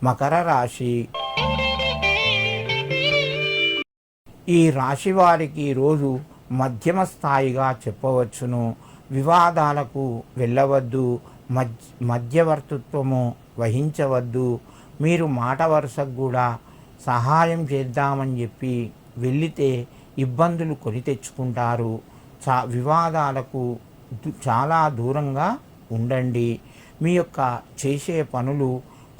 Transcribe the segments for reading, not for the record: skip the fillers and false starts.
మకర రాశి. ఈ రాశి వారికి ఈరోజు మధ్యమ స్థాయిగా చెప్పవచ్చును. వివాదాలకు వెళ్ళవద్దు, మధ్యవర్తిత్వము వహించవద్దు. మీరు మాట వరుసకు కూడా సహాయం చేద్దామని చెప్పి వెళ్ళితే ఇబ్బందులు కొని తెచ్చుకుంటారు. వివాదాలకు చాలా దూరంగా ఉండండి. మీ యొక్క చేసే పనులు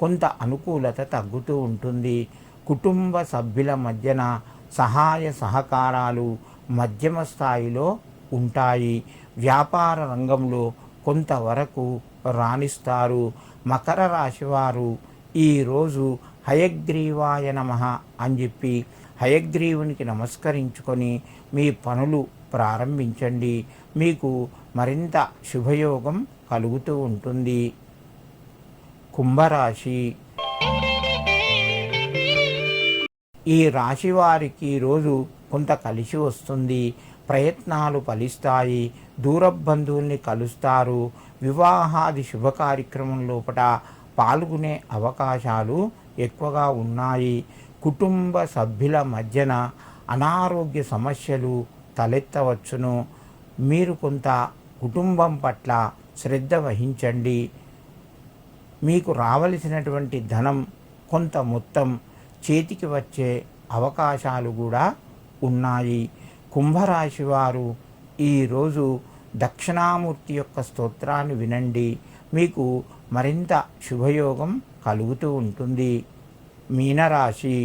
కొంత అనుకూలత తగ్గుతూ ఉంటుంది. కుటుంబ సభ్యుల మధ్యన సహాయ సహకారాలు మధ్యమ స్థాయిలో ఉంటాయి. వ్యాపార రంగంలో కొంతవరకు రాణిస్తారు. మకర రాశివారు ఈరోజు హయగ్రీవాయ నమః అని చెప్పి హయగ్రీవునికి నమస్కరించుకొని మీ పనులు ప్రారంభించండి. మీకు మరింత శుభయోగం కలుగుతూ ఉంటుంది. కుంభరాశి. ఈ రాశి వారికి ఈరోజు కొంత కలిసి వస్తుంది. ప్రయత్నాలు ఫలిస్తాయి. దూర బంధువుల్ని కలుస్తారు. వివాహాది శుభ కార్యక్రమం లోపల పాల్గొనే అవకాశాలు ఎక్కువగా ఉన్నాయి. కుటుంబ సభ్యుల మధ్యన అనారోగ్య సమస్యలు తలెత్తవచ్చును. మీరు కొంత కుటుంబం పట్ల శ్రద్ధ వహించండి. మీకు రావలసినటువంటి ధనం కొంత మొత్తం చేతికి వచ్చే అవకాశాలు కూడా ఉన్నాయి. కుంభరాశి వారు ఈరోజు దక్షిణామూర్తి యొక్క స్తోత్రాన్ని వినండి. మీకు మరింత శుభయోగం కలుగుతూ ఉంటుంది. మీనరాశి.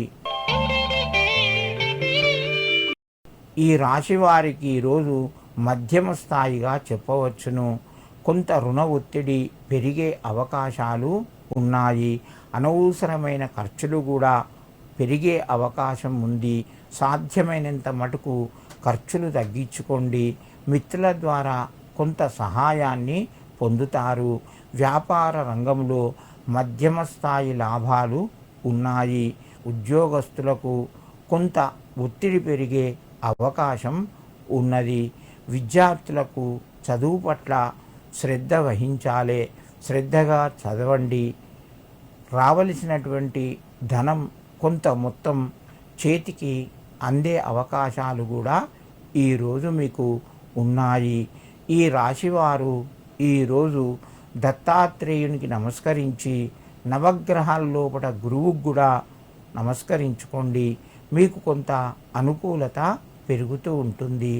ఈ రాశి వారికి ఈరోజు మధ్యమ స్థాయిగా చెప్పవచ్చును. కొంత రుణ ఒత్తిడి పెరిగే అవకాశాలు ఉన్నాయి. అనవసరమైన ఖర్చులు కూడా పెరిగే అవకాశం ఉంది. సాధ్యమైనంత మటుకు ఖర్చులు తగ్గించుకోండి. మిత్రుల ద్వారా కొంత సహాయాన్ని పొందుతారు. వ్యాపార రంగంలో మధ్యమ స్థాయి లాభాలు ఉన్నాయి. ఉద్యోగస్తులకు కొంత ఒత్తిడి పెరిగే అవకాశం ఉన్నది. విద్యార్థులకు చదువు పట్ల శ్రద్ధ వహించాలి. శ్రద్ధగా చదవండి. రావలసినటువంటి ధనం కొంత మొత్తం చేతికి అందే అవకాశాలు కూడా ఈరోజు మీకు ఉన్నాయి. ఈ రాశివారు ఈరోజు దత్తాత్రేయునికి నమస్కరించి నవగ్రహాల లోపల గురువుకు కూడా నమస్కరించుకోండి. మీకు కొంత అనుకూలత పెరుగుతూ ఉంటుంది.